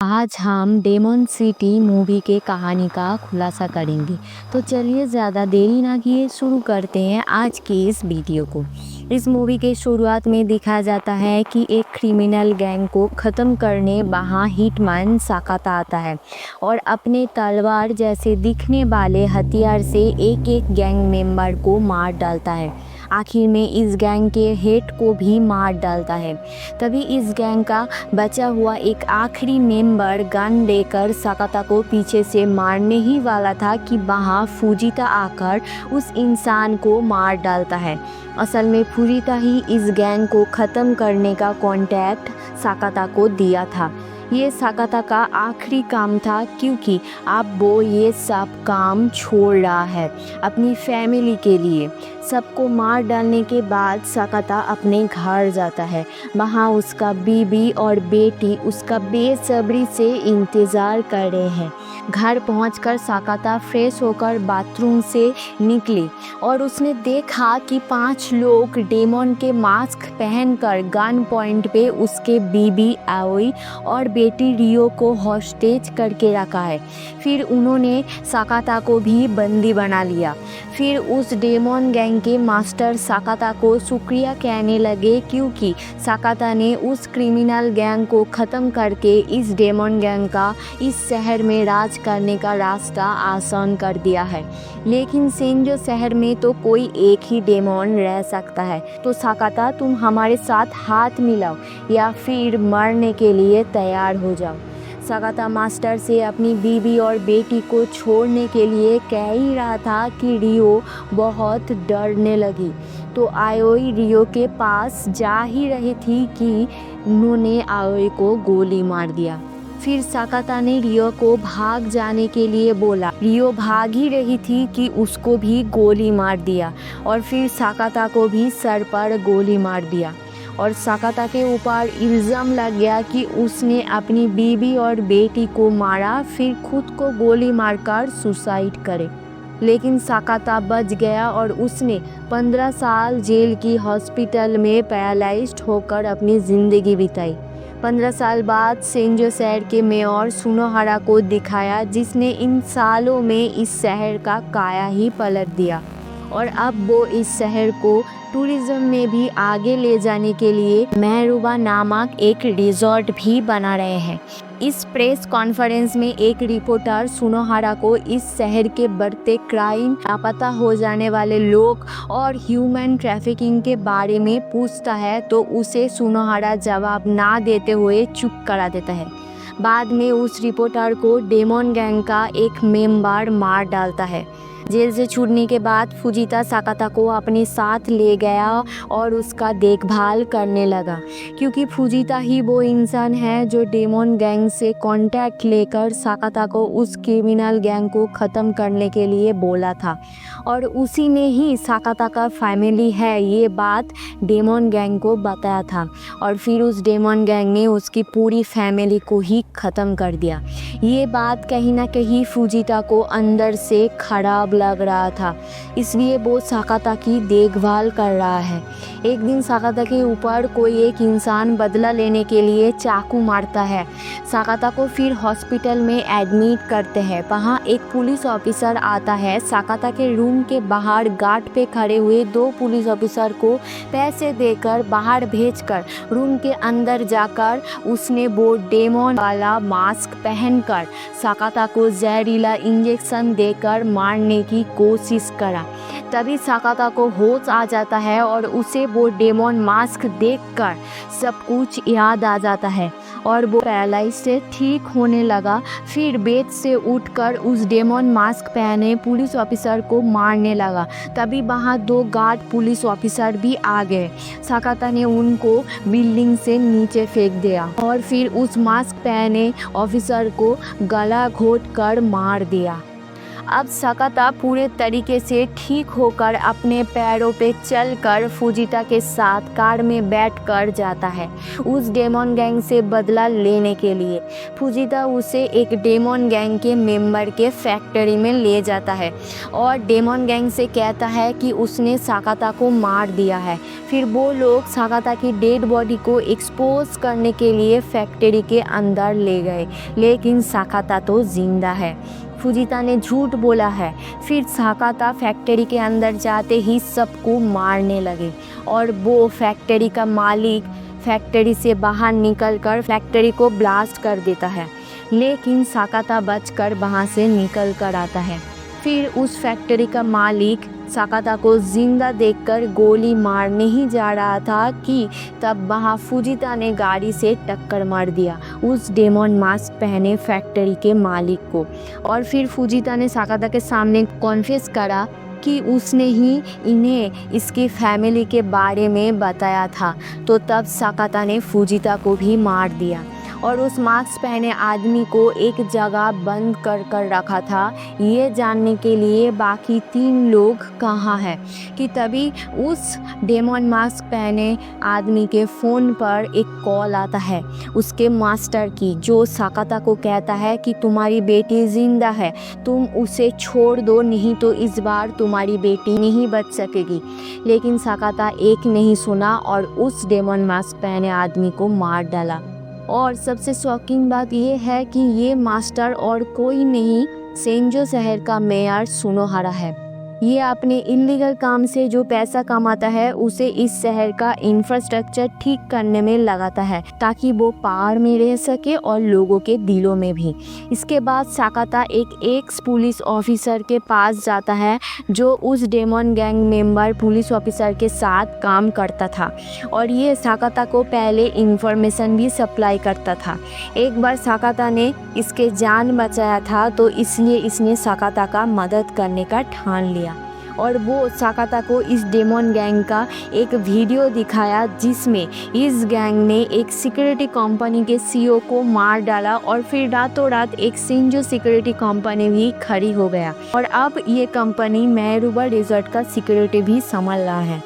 आज हम daemon city movie के कहानी का खुलासा करेंगे। तो चलिए ज़्यादा देरी ना किए शुरू करते हैं आज की इस वीडियो को। इस मूवी के शुरुआत में दिखाया जाता है कि एक क्रिमिनल गैंग को ख़त्म करने वहाँ हिटमैन साकाता आता है और अपने तलवार जैसे दिखने वाले हथियार से एक एक गैंग मेंबर को मार डालता है। आखिर में इस गैंग के हेड को भी मार डालता है। तभी इस गैंग का बचा हुआ एक आखिरी मेंबर गन लेकर साकाता को पीछे से मारने ही वाला था कि वहाँ फुजिता आकर उस इंसान को मार डालता है। असल में फुजिता ही इस गैंग को ख़त्म करने का कॉन्टैक्ट साकाता को दिया था। ये साकाता का आखिरी काम था क्योंकि अब वो ये सब काम छोड़ रहा है अपनी फैमिली के लिए। सबको मार डालने के बाद साकाता अपने घर जाता है। वहाँ उसका बीबी और बेटी उसका बेसब्री से इंतज़ार कर रहे हैं। घर पहुंचकर साकाता फ्रेश होकर बाथरूम से निकली और उसने देखा कि 5 लोग डेमन के मास्क पहनकर गन पॉइंट पे उसके बीबी आओई और बेटी रियो को हॉस्टेज करके रखा है। फिर उन्होंने साकाता को भी बंदी बना लिया। फिर उस डेमन गैंग के मास्टर साकाता को शुक्रिया कहने लगे क्योंकि साकाता ने उस क्रिमिनल गैंग को ख़त्म करके इस डेमन गैंग का इस शहर में राज करने का रास्ता आसान कर दिया है। लेकिन सेंजो शहर में तो कोई एक ही डेमन रह सकता है। तो साकाता, तुम हमारे साथ हाथ मिलाओ या फिर मरने के लिए तैयार हो जाओ। साकाता मास्टर से अपनी बीबी और बेटी को छोड़ने के लिए कह ही रहा था कि रियो बहुत डरने लगी। तो आओई रियो के पास जा ही रही थी कि उन्होंने आओई को गोली मार दिया। फिर साकाता ने रियो को भाग जाने के लिए बोला। रियो भाग ही रही थी कि उसको भी गोली मार दिया और फिर साकाता को भी सर पर गोली मार दिया और साकाता के ऊपर इल्ज़ाम लग गया कि उसने अपनी बीबी और बेटी को मारा फिर खुद को गोली मारकर सुसाइड करे। लेकिन साकाता बच गया और उसने 15 साल जेल की हॉस्पिटल में पैरालाइज्ड होकर अपनी ज़िंदगी बिताई। 15 साल बाद सेंजो शहर के मेयर सुनोहारा को दिखाया जिसने इन सालों में इस शहर का काया ही पलट दिया और अब वो इस शहर को टूरिज्म में भी आगे ले जाने के लिए मेहरुबा नामक एक रिजॉर्ट भी बना रहे हैं। इस प्रेस कॉन्फ्रेंस में एक रिपोर्टर सुनोहारा को इस शहर के बढ़ते क्राइम, लापता हो जाने वाले लोग और ह्यूमन ट्रैफिकिंग के बारे में पूछता है तो उसे सुनोहारा जवाब ना देते हुए चुप करा देता है। बाद में उस रिपोर्टर को डेमन गैंग का एक मेंबर मार डालता है। जेल से छूटने के बाद फुजिता साकाता को अपने साथ ले गया और उसका देखभाल करने लगा क्योंकि फुजिता ही वो इंसान है जो डेमन गैंग से कांटेक्ट लेकर साकाता को उस क्रिमिनल गैंग को ख़त्म करने के लिए बोला था और उसी ने ही साकाता का फैमिली है ये बात डेमन गैंग को बताया था और फिर उस डेमन गैंग ने उसकी पूरी फैमिली को ही ख़त्म कर दिया। ये बात कहीं ना कहीं फुजिता को अंदर से खराब लग रहा था, इसलिए वो साकाता की देखभाल कर रहा है। एक दिन साकाता के ऊपर कोई एक इंसान बदला लेने के लिए चाकू मारता है। साकाता को फिर हॉस्पिटल में एडमिट करते हैं। वहाँ एक पुलिस ऑफिसर आता है। साकाता के रूम के बाहर गार्ड पे खड़े हुए 2 पुलिस ऑफिसर को पैसे देकर बाहर भेजकर रूम के अंदर जाकर उसने वो डेमन वाला मास्क पहनकर साकाता को जहरीला इंजेक्शन देकर मारने की कोशिश करा। तभी साकाता को होश आ जाता है और उसे वो डेमन मास्क देखकर सब कुछ याद आ जाता है और वो पैरालाइज से ठीक होने लगा। फिर बेड से उठकर उस डेमन मास्क पहने पुलिस ऑफिसर को मारने लगा। तभी वहाँ 2 गार्ड पुलिस ऑफिसर भी आ गए। साकाता ने उनको बिल्डिंग से नीचे फेंक दिया और फिर उस मास्क पहने ऑफिसर को गला घोंट कर मार दिया। अब सकाता पूरे तरीके से ठीक होकर अपने पैरों पे चलकर फुजिता के साथ कार में बैठकर जाता है उस डेमन गैंग से बदला लेने के लिए। फुजिता उसे एक डेमन गैंग के मेंबर के फैक्ट्री में ले जाता है और डेमन गैंग से कहता है कि उसने सकाता को मार दिया है। फिर वो लोग सकाता की डेड बॉडी को एक्सपोज करने के लिए फैक्ट्री के अंदर ले गए, लेकिन सकाता तो जिंदा है। फुजिता ने झूठ बोला है। फिर सकाता फैक्ट्री के अंदर जाते ही सबको मारने लगे और वो फैक्ट्री का मालिक फैक्ट्री से बाहर निकलकर फैक्ट्री को ब्लास्ट कर देता है, लेकिन सकाता बचकर वहाँ से निकल कर आता है। फिर उस फैक्ट्री का मालिक सकाता को जिंदा देखकर गोली मारने ही जा रहा था कि तब वहाँ फुजिता ने गाड़ी से टक्कर मार दिया उस डेमन मास्क पहने फैक्ट्री के मालिक को। और फिर फुजिता ने सकाता के सामने कॉन्फेस करा कि उसने ही इन्हें इसकी फैमिली के बारे में बताया था। तो तब सकाता ने फुजिता को भी मार दिया और उस मास्क पहने आदमी को एक जगह बंद कर रखा था, ये जानने के लिए बाकी 3 लोग कहाँ हैं कि तभी उस डेमन मास्क पहने आदमी के फ़ोन पर एक कॉल आता है उसके मास्टर की, जो सकाता को कहता है कि तुम्हारी बेटी ज़िंदा है, तुम उसे छोड़ दो, नहीं तो इस बार तुम्हारी बेटी नहीं बच सकेगी। लेकिन सकाता एक नहीं सुना और उस डेमन मास्क पहने आदमी को मार डाला। और सबसे शॉकिंग बात यह है कि ये मास्टर और कोई नहीं, सेंजो शहर का मेयर सुनोहारा है। ये अपने इलीगल काम से जो पैसा कमाता है उसे इस शहर का इंफ्रास्ट्रक्चर ठीक करने में लगाता है ताकि वो पावर में रह सके और लोगों के दिलों में भी। इसके बाद सकाता एक एक्स पुलिस ऑफिसर के पास जाता है जो उस demon gang member police officer के साथ काम करता था और ये सकाता को पहले इंफॉर्मेशन भी सप्लाई करता था। एक बार सकाता ने इसके जान बचाया था तो इसलिए इसने सकाता का मदद करने का ठान लिया और वो सकाता को इस डेमन गैंग का एक वीडियो दिखाया जिसमें इस गैंग ने एक सिक्योरिटी कंपनी के सीईओ को मार डाला और फिर रातों रात एक सेंजो सिक्योरिटी कंपनी भी खड़ी हो गया और अब ये कंपनी मेरुबा रिजॉर्ट का सिक्योरिटी भी संभाल रहा है।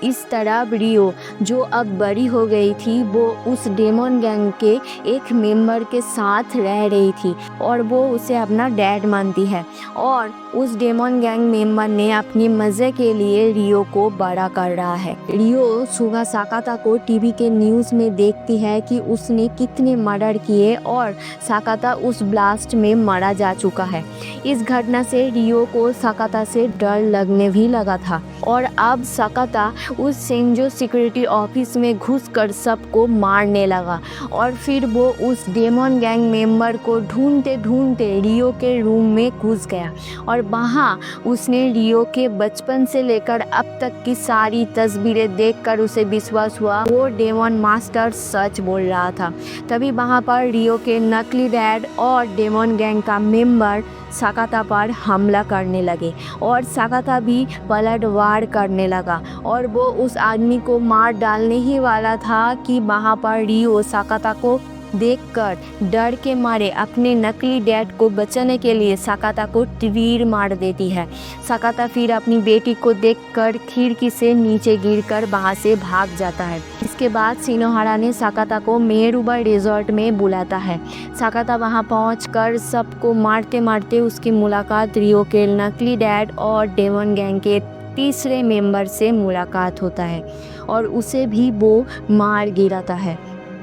इस तरह रियो जो अब बड़ी हो गई थी वो उस डेमन गैंग के एक मेंबर के साथ रह रही थी और वो उसे अपना डैड मानती है और उस डेमन गैंग मेंबर ने अपनी मज़े के लिए रियो को बड़ा कर रहा है। रियो सुबह सकाता को टीवी के न्यूज़ में देखती है कि उसने कितने मर्डर किए और सकाता उस ब्लास्ट में मारा जा चुका है। इस घटना से रियो को सकाता से डर लगने भी लगा था और अब सकाता उस सेंजो सिक्योरिटी ऑफिस में घुसकर सबको मारने लगा और फिर वो उस डेमन गैंग मेंबर को ढूंढते ढूंढते रियो के रूम में घुस गया और वहाँ उसने रियो के बचपन से लेकर अब तक की सारी तस्वीरें देखकर उसे विश्वास हुआ वो डेमन मास्टर सच बोल रहा था। तभी वहाँ पर रियो के नकली डैड और डेमन गैंग का मेंबर सकाता पर हमला करने लगे और सकाता भी पलट वार करने लगा और वो उस आदमी को मार डालने ही वाला था कि वहाँ पर रियो सकाता को देखकर डर के मारे अपने नकली डैड को बचाने के लिए सकाता को तीर मार देती है। सकाता फिर अपनी बेटी को देखकर खिड़की से नीचे गिरकर वहां से भाग जाता है। इसके बाद सिनोहारा ने सकाता को मेरुबा रिजॉर्ट में बुलाता है। सकाता वहां पहुंचकर सबको मारते मारते उसकी मुलाकात रियो के नकली डैड और डेमन गैंग के तीसरे मेंबर से मुलाकात होता है और उसे भी वो मार गिराता है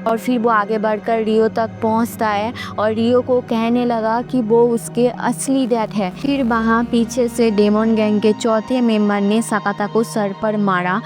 और फिर वो आगे बढ़कर रियो तक पहुंचता है और रियो को कहने लगा कि वो उसके असली डैड है। फिर वहाँ पीछे से डेमन गैंग के चौथे मेंबर ने सकाता को सर पर मारा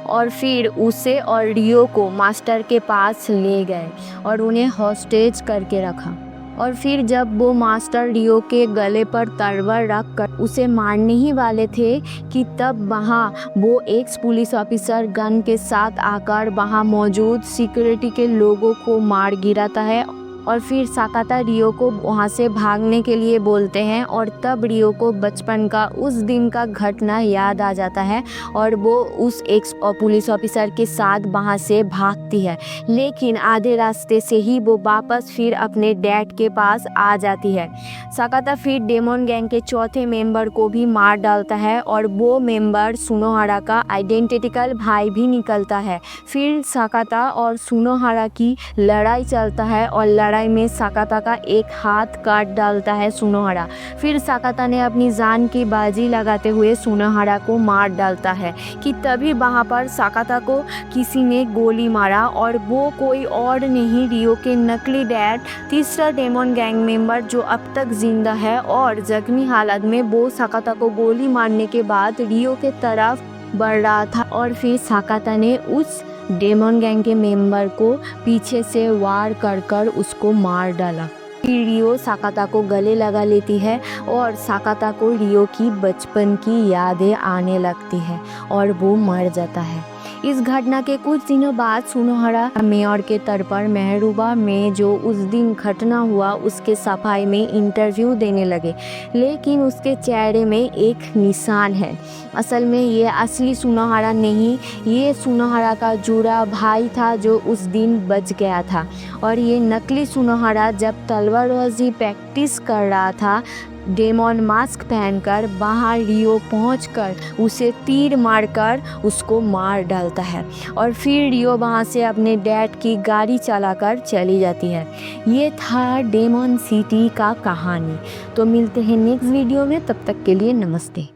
और फिर उसे और रियो को मास्टर के पास ले गए और उन्हें हॉस्टेज करके रखा। और फिर जब वो मास्टर रियो के गले पर तलवार रख कर उसे मारने ही वाले थे कि तब वहाँ वो एक्स पुलिस ऑफिसर गन के साथ आकर वहाँ मौजूद सिक्योरिटी के लोगों को मार गिराता है और फिर साकाता रियो को वहाँ से भागने के लिए बोलते हैं और तब रियो को बचपन का उस दिन का घटना याद आ जाता है और वो उस एक पुलिस ऑफिसर के साथ वहाँ से भागती है। लेकिन आधे रास्ते से ही वो वापस फिर अपने डैड के पास आ जाती है। साकाता फिर डेमन गैंग के चौथे मेंबर को भी मार डालता है और वो मेंबर सुनोहारा का आइडेंटिकल भाई भी निकलता है। फिर साकाता और सुनोहारा की लड़ाई चलता है और लड़ाई में साकाता का एक हाथ काट डालता है सुनोहारा। फिर साकाता ने अपनी जान की बाजी लगाते हुए सुनोहारा को मार डालता है कि तभी वहाँ पर साकाता को किसी ने गोली मारा और वो कोई और नहीं रियो के नकली डैड तीसरा डेमन गैंग मेंबर जो अब तक जिंदा है और जख्मी हालत में वो साकाता को गोली मारने के बाद रियो के तरफ बढ़ रहा था और फिर साकाता ने उस डेमन गैंग के मेंबर को पीछे से वार कर उसको मार डाला। फिर रियो साकाता को गले लगा लेती है और साकाता को रियो की बचपन की यादें आने लगती है और वो मर जाता है। इस घटना के कुछ दिनों बाद सुनोहारा मेयर के तौर पर मेहरूबा में जो उस दिन घटना हुआ उसके सफाई में इंटरव्यू देने लगे, लेकिन उसके चेहरे में एक निशान है। असल में ये असली सुनोहारा नहीं, ये सुनोहारा का जुड़ा भाई था जो उस दिन बच गया था और ये नकली सुनोहारा जब तलवारबाजी प्रैक्टिस कर रहा था डेमन मास्क पहनकर वहाँ रियो पहुंचकर उसे तीर मारकर उसको मार डालता है और फिर रियो वहाँ से अपने डैड की गाड़ी चलाकर चली जाती है। ये था डेमन सिटी का कहानी। तो मिलते हैं नेक्स्ट वीडियो में, तब तक के लिए नमस्ते।